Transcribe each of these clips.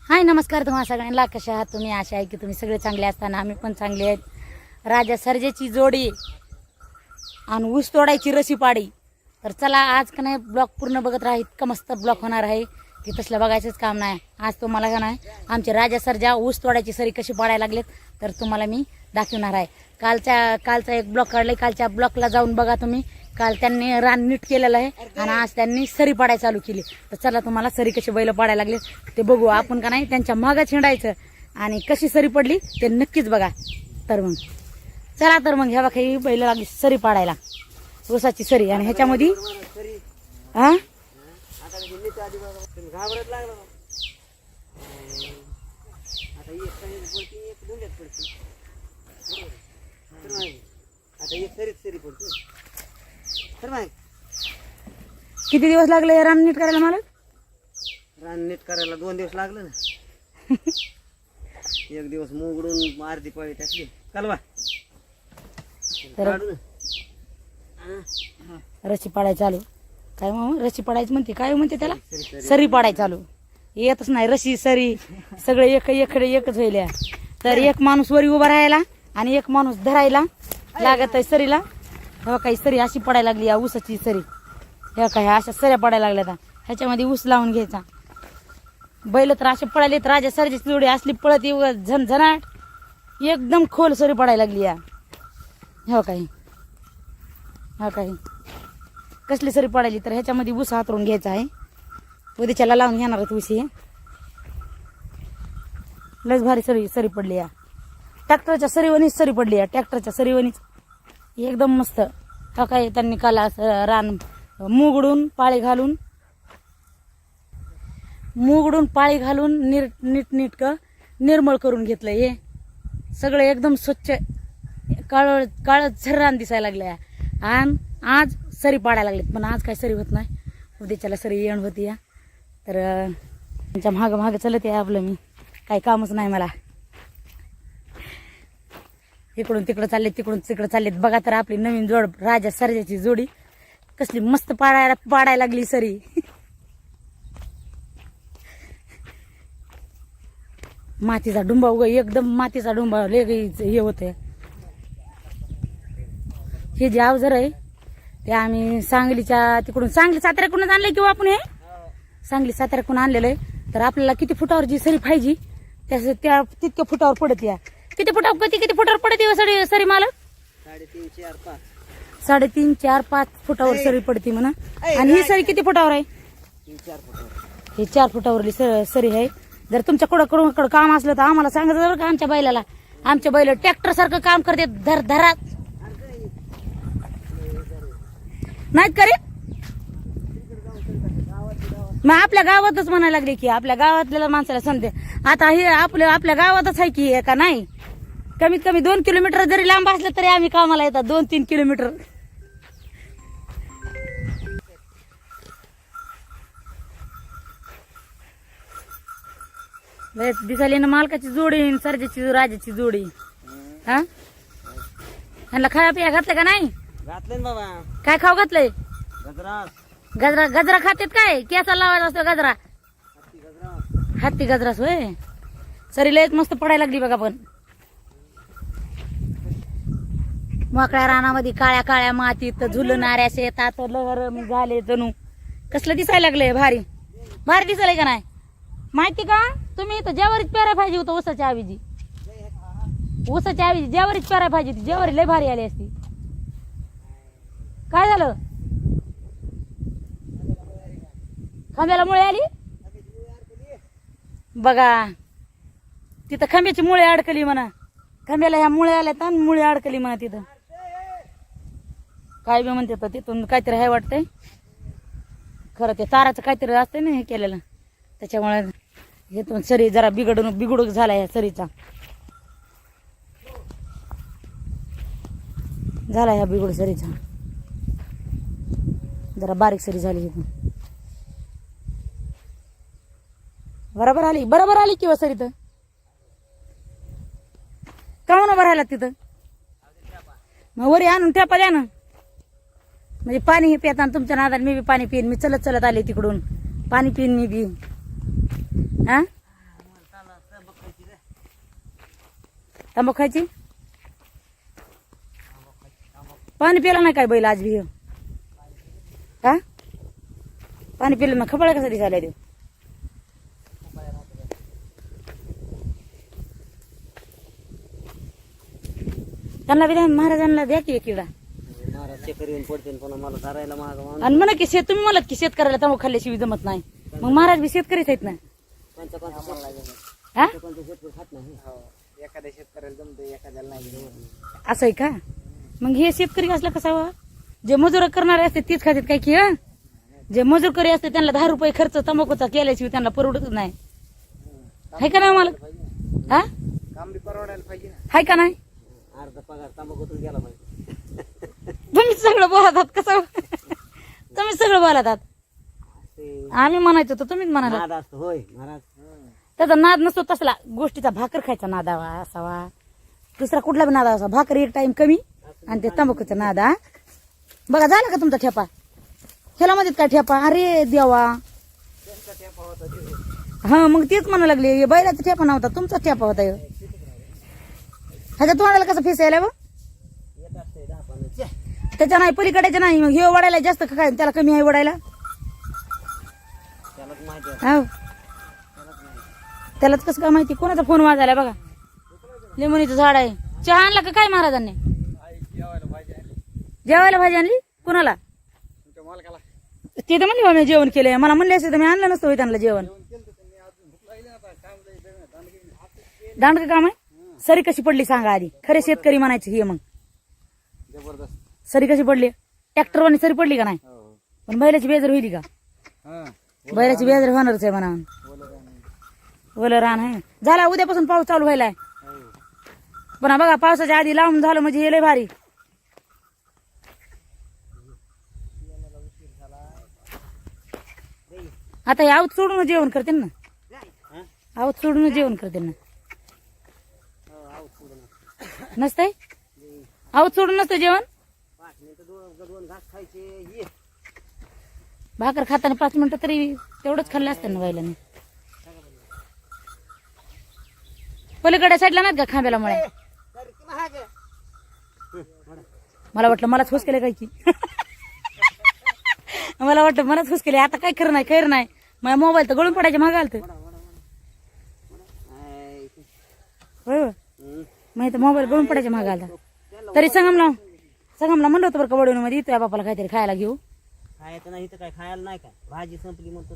हाय नमस्कार तुम्हाला सगळ्यांना. कशा आहात तुम्ही? आशा आहे की तुम्ही सगळे चांगले असताना आम्ही पण चांगले आहेत. राजा सर्जेची जोडी आणि ऊस तोडायची रशी पाडी. तर चला आज का नाही ब्लॉग पूर्ण बघत राहा. इतका मस्त ब्लॉग होणार आहे की तसलं बघायचंच काम नाही. आज तुम्हाला का नाही आमचे राजा सर्जा ऊस तोडायची सरी कशी पाडायला लागलेत तर तुम्हाला मी दाखवणार आहे. कालचा एक ब्लॉग काढलाय. कालच्या ब्लॉगला जाऊन बघा तुम्ही. काल त्यांनी रान नीट केलेलं आहे आणि आज त्यांनी सरी पाडायला चालू केली. तर चला तुम्हाला सरी कशी बैल पाडायला लागले ते बघू आपण का नाही. त्यांच्या मागं हिंडायचं आणि कशी सरी पडली ते नक्कीच बघा. तर मग चला तर मग ह्या बघा ही बैल लागली सरी पाडायला. ऊसाची सरी आणि ह्याच्यामध्ये हा किती दिवस लागले रान नीट करायला मला? रान नीट करायला 2 दिवस लागले ना. एक दिवस मुगडून अर्धी पाळी टाकली कालवा. तर रशी पाडायची चालू. काय मग रशी पाडायची म्हणते? काय म्हणते त्याला? सरी पाडायची चालू. येतच नाही रशी सरी सगळे एकच होईल. तर एक माणूस वरी उभा राहायला आणि एक माणूस धरायला लागत आहे सरीला. हो काही सरी अशी पडायला लागली या ऊसाची सरी. ह्या काय अशा सऱ्या पडायला लागल्या. ह्याच्यामध्ये ऊस लावून घ्यायचा. बैल तर असे पडायले. तर राजा सरजीची जोडी असली पळत येऊ झणझणाट एकदम खोल सरी पडायला लागली या. हो काही कसली सरी पडायली. तर ह्याच्यामध्ये ऊस हातरून घ्यायचा आहे. उद्याच्याला लावून घेणार आहेत ऊस. हे लयच भारी सरी पडली या. ट्रॅक्टरच्या सरीवणीच सरी पडली या. ट्रॅक्टरच्या सरीवणीच एकदम मस्त. हो काय त्यांनी काल रान मुगडून पाळी घालून नीट निर्मळ करून घेतलं. हे सगळं एकदम स्वच्छ काळ झर्रान दिसायला लागलं. आणि आज सरी पाडायला लागलेत. पण आज काय सरी होत नाही. उद्याच्याला सरी येण होती या. तर त्यांच्या मागं चलत आहे आपलं. मी काही कामच नाही मला. इकडून तिकडं चाललेत तिकडून तिकडं चाललेत. बघा तर आपली नवीन जोड राजा सर्जाची जोडी कसली मस्त पाडायला लागली सरी. मातीचा डुंबा एकदम मातीचा डुंबा हे होतंय. हे जे अवजार आहे ते आम्ही सांगली साताऱ्याकडूनच आणलंय किंवा आपण हे सांगली साताऱ्याकडून आणलेलं आहे. तर आपल्याला किती फुटावर जी सरी पाहिजे त्या तितक्या फुटावर पडत या. किती फुटावर पडते सरी मला? 3.5 4 5 फुटावर सरी पडती म्हणा. आणि ही सरी किती फुटावर आहे? 3-4 फुटावर. ही 4 फुटावरली सरी आहे. जर तुमच्या कडं काम असलं तर आम्हाला सांगायचं बरं का. आमच्या बैलाला आमच्या बैल ट्रॅक्टर सारखं काम करते. धरात नाहीत करे. मग आपल्या गावातच म्हणायला लागले की आपल्या गावातल्या माणसाला समजे. आता हे आपल्या गावातच आहे की का नाही. कमीत कमी 2 किलोमीटर जरी लांब असलं तरी आम्ही कामाला येतात. 2-3 किलोमीटर. दिसायली ना मालकाची जोडी सर्जाची राजाची जोडी. हा ह्यांना खाया पिया घातलं का नाही? घातले ना बाबा. काय खाऊ घातलंय? गजरा गजरा खातेत काय? केसा लावायचा असतो गजरा. हत्ती गजरास होय. सरी लयच मस्त पडायला लागली बघा. पण मोकळ्या रानामध्ये काळ्या मातीत झुलणाऱ्या शेतात लहर झाले जणू. कसलं दिसायला लागलंय. भारी दिसायलंय का नाही माहिती का? तुम्ही तर ज्यावरीच पेराय पाहिजे होतं. ऊसाच्या ऐवजी ज्यावरीच पेराय पाहिजे होती. ज्यावरी लय भारी आली असती. काय झालं? खांब्याला मुळे आली बघा. तिथं खांब्याची मुळे अडकली म्हणा. खांब्याला ह्या मुळे आल्यात आणि मुळे अडकली म्हणा. तिथं काय बी म्हणते तर तिथून काहीतरी आहे वाटतंय. खरं ते ताराचं काहीतरी असतंय ना हे केलेलं. त्याच्यामुळे इथून सरी जरा बिघडूक झाला ह्या सरीचा. झाला ह्या बिघड सरीचा. जरा बारीक सरी झाली. इथून बरोबर आली किंवा सरी तर का म्हणून भरायला तिथं. मग वरी आणून ठेपा द्या ना. म्हणजे पाणी हे पिता तुमच्या नादाने मी बी पाणी पिईन. मी चलत आले तिकडून पाणी पिईन मी बी. हा तंबाखू खायची. पाणी पिला नाही काय बैल आज बी हा पाणी पिलं ना खबळ कसा दिसायला देऊ. त्यांना बी द्या, महाराजांना द्या की एक किडा. महाराज चक्कर येऊन पडते पुन्हा मला धरायला माग आणि म्हणा की तुम्ही मला की शेतकऱ्याला तंबाखू खाल्ल्याशिवाय जमत नाही. मग महाराज बी शेतकरीच आहेत ना. हा खात नाही. एखाद्या शेतकऱ्याला जमते एखाद्याला नाही. असं आहे का. मग हे शेतकरी असला कसा जे मजूर करणारे असते तीच खातात काय की. जे मजूर करी असते त्यांना 10 रुपये खर्च तंबाखूचा केल्याशिवाय त्यांना परवडतच नाही. हाय का नाही मला हा काम बी परवडायला पाहिजे ना. हाय का नाही. अर्धा पगार तंबाखूतून गेला पाहिजे. तुम्ही सगळं बोलतात कसं तुम्ही सगळं बोलतात. आम्ही म्हणायचो तर तुम्हीच म्हणाला. नाद असतो होय महाराज. त्याचा नाद नसतो तसला गोष्टीचा. भाकर खायचा नादावा असावा. दुसरा कुठला बी नाद असा. भाकर एक टाइम कमी आणि ते तंबाखूचा नाद. हा बघा झाला का तुमचा ठेपा. ह्याला मध्ये काय ठेपा. अरे देवा. हा मग तेच म्हणू लागले बैलाचा ठेपा नव्हता तुमचा ठेपा होता. ह्याच्या तोंडाला कसं फेसायला व त्याच्या नाही पलीकड्याच्या नाही. मग हे वडायला जास्त काय त्याला कमी आहे वडायला. हो त्यालाच कसं काय माहिती. कोणाचा फोन वाजायला बघा. लिंबुनीचं झाड आहे. चहा आणला का काय महाराजांनी. जेवायला भाजी आणली कुणाला. ते तर म्हणले मी जेवण केलंय. मला म्हणले असते तर मी आणलं नसतं त्यांना जेवण. दांडक काम आहे. सरी कशी पडली सांगा आधी. खरे शेतकरी म्हणायचे हे. मग सरी कशी पडली. ट्रॅक्टरवानी सरी पडली का नाही. पण बैलाची बेजर होईल का. बैलाची बेजर होणारच आहे म्हणा. ओलं रान आहे. झाला उद्यापासून पाऊस चालू व्हायलाय. पण बघा पावसाच्या आधी लावून झालं म्हणजे हे लय भारी. आता हे आवत सोडून जेवण करते ना. आवत सोडून जेवण करते ना. नसतंय आवत सोडून नसतं जेवण. भाकर खाताना 5 मिनिटं तरी तेवढंच खाल्लं असतं ना बैलाने. पलीकडे साईडला नाहीत का खांब्याला मुळे. मला वाटलं मलाच हुस केले काय की. मला वाटतं मलाच हुस केले. आता काय खरं नाही खैर नाही. माझ्या मोबाईल तर गळून पडायचे मागे आलत. होय माहिती मोबाईल गळून पडायचे मागे आलता. तरी संगमला म्हणलं होतं बरं का वडून मध्ये इथं बापाला काहीतरी खायला घेऊ. खायचं नाही तर काय खायला नाही काय. भाजी संपली म्हणतो.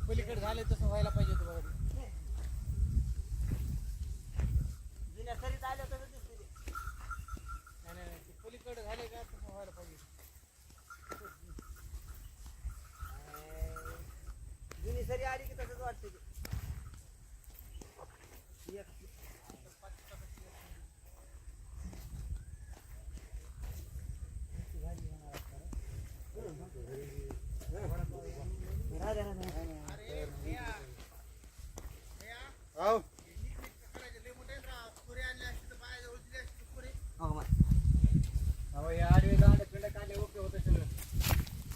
पलीकडे झाले तसं व्हायला पाहिजे. जुन्या सरीत आल्या तर पलीकडे झाले का तसं व्हायला पाहिजे. जुनी सरी आली की तसंच वाटतं.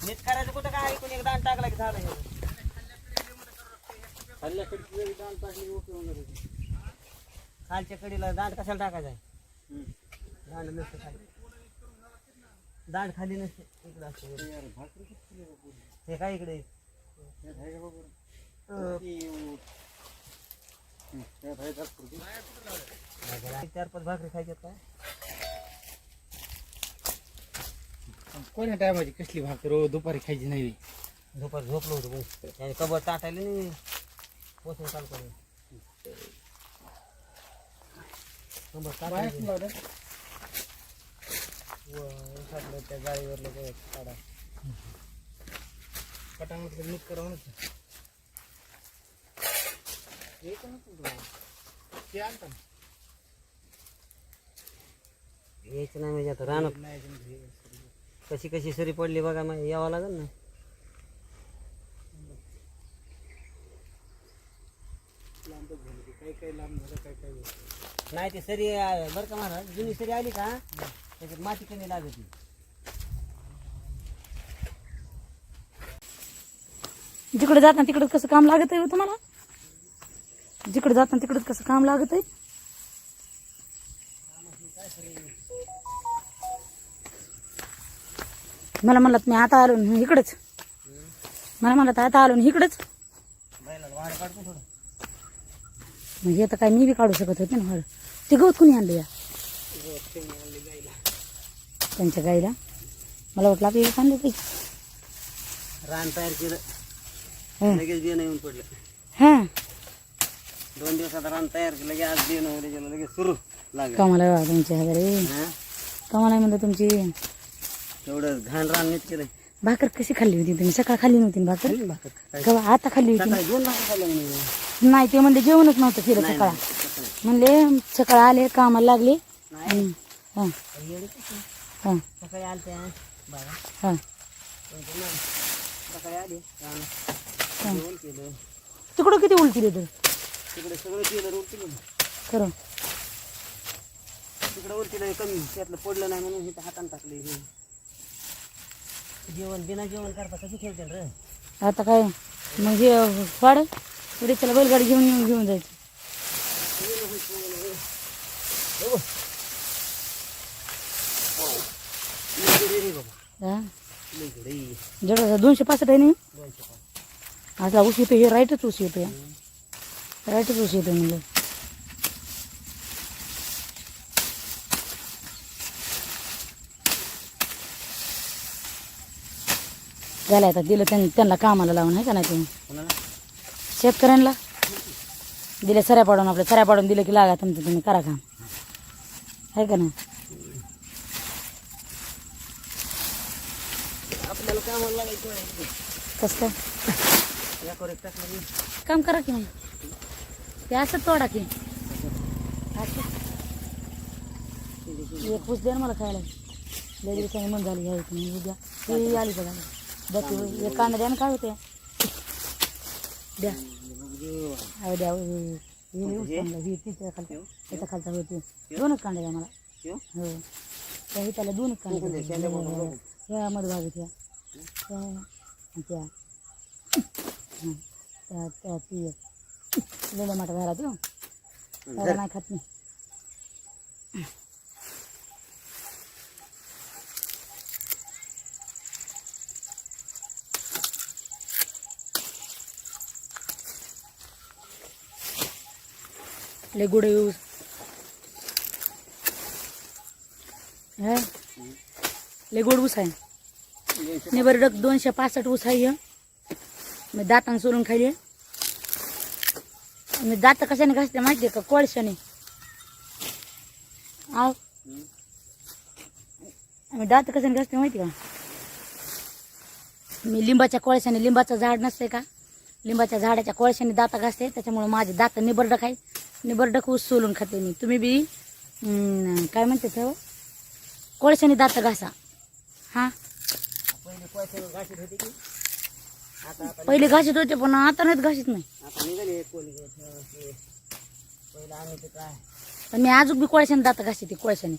नीट करायचं कुठं काय. ऐकून एक दाण टाकला की झालं. खालच्या कडीला दांड कशाला टाकायचा आहे. दांड नसते खाली. दांड खाली नसते इकडे असते. हे काय इकडे 4-5 भाकरी खायच्यात काय. कोण्या टायमाची कसली भाकर दुपारी खायची नाही. दुपार झोपलो होतो त्याने कबर टाटायला नाही. पोचून चालू करून कबर टाटायला त्या गाडीवरलं काढा पटांगण नीट करावं ते आणता यायचं नाही म्हणजे आता रानात कशी कशी सरी पडली बघा मग यावं लागेल ना. नाही ते सरी बरं का महाराज, जुनी सरी आली का त्याच्यात माती कमी लागत नाही. जिकडे जाताना तिकडे कसं काम लागत आहे तुम्हाला? जिकडे जाताना तिकडे कसं काम लागत आहे? मला म्हणलं मी आता आलो ना इकडंच. मला म्हणलं तर आता आलो ना इकडंच. बैलाला वाढ काढतो थोडं. मग हे तर काय मी बी काढू शकत होते ना. ते गवत कुणी आणलं या त्यांच्या गाईला? मला वाटलं आपल्याला आणलं पाहिजे. रान तयार केलं हं. लगेच बियाणं येऊन पडलं. हां 2 दिवसात रान तयार केलं की आज बियाणं वगैरे गेलं लगेच सुरू लागलं. कमाला आहे बा तुमची हजारे. हा कमाला आहे म्हणतो तुमची. तेवढं घाण रान नीट केलं. भाकर कशी खाल्ली होती तुम्ही? सकाळ खाल्ली नव्हती ना भाकर? कवा आता खाल्ली होती ना? सकाळी 2 भाकरी खाल्ल्या म्हणे. नाही ते म्हणले जेवणच नव्हतं केलं नाही, सकाळ. नाही, तसं नाही. म्हणले सकाळ आले कामाला लागले. नाही हां येडे कसे? हां सकाळी आलते बाबा हां सकाळी आले रानात जेवण केलं तिकडं किती उलटी देतो तिकडे सगळं केलं उलटीलं खरं. तिकडे उलटीलं कमी त्यातलं पडलं नाही म्हणून इथं हातानं टाकले. हे जेवण बिना जेवण करता कशी ठेवते रे? आता काय मग हे वाढ उद्याच्याला बैलगाडी घेऊन जायचं. हां जड 265 आहे नाही. आता ऊस येतो हे राईटच ऊस येतो. राईटच ऊस येतो म्हणलं. झालं आता दिलं त्यांना कामाला लावून आहे का नाही तुम्ही? शेतकऱ्यांना दिले सऱ्या पाडून, आपल्या सऱ्या पाडून दिलं की लागा तुमचं तुम्ही करा काम आहे का नाही? आपल्याला कामाला लागायचं कसं काय यावर एक टाकलं मी. काम करा की नाही ते असं तोडा की असं. एक ऊस दे ना मला खायला. लय दिवसांनी मन झाली घ्यायची नाही. उद्या ते आली बघा द्या की एक कांदा द्या ना. काय होते द्या अहो द्या. ही तिच्या खालचा त्याच्या खालचा होते 2च कांदा द्या मला. हो त्याही त्याला 2च कांदा ह्या मध्ये भागत ह्या त्या त्या त्या ती लेला माटा घाला देऊ त्याला नाही खात नाही. लय गुड यूज लय गोड ऊस आहे. निबरडक 265 ऊस आहे. मी दातांना सोलून खायले. मी दात कशाने घासते माहिती आहे का? कोळशाने. आव मी दात कशाने घासते माहिती का? मी लिंबाच्या कोळशाने, लिंबाचं झाड नसते का, लिंबाच्या झाडाच्या कोळशाने दाता घासते. त्याच्यामुळे माझे दात निबरडक आहे. निबरडक ऊस सोलून खाते मी. तुम्ही बी काय म्हणते सर कोळशाने दात घासा. हां पहिले पैसे घाशीत होते की आता पहिले घाशीत होते पण आता नाहीत घाशीत नाही. आता निघाले कोणी पहिलं आम्ही ते काय पण मी अजून बी कोळशाने दात घासते कोळशाने.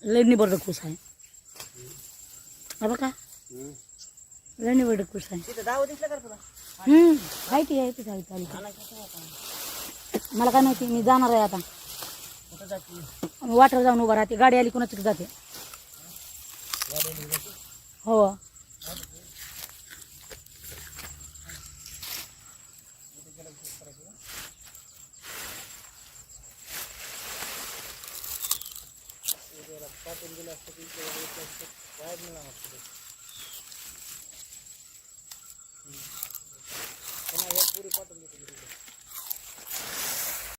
लय निबरडक ऊस आहे बघा. लय निबरडक ऊस आहे. तिथं दाव दिसलं का तुला? आहे की आहे तिथे चालेल. मला काय माहिती. मी जाणार आहे आता. कुठं जाते? वाटर जाऊन उभा राहते. गाडी आली कोणाची जाते. हो पुरी पाठवून देतो.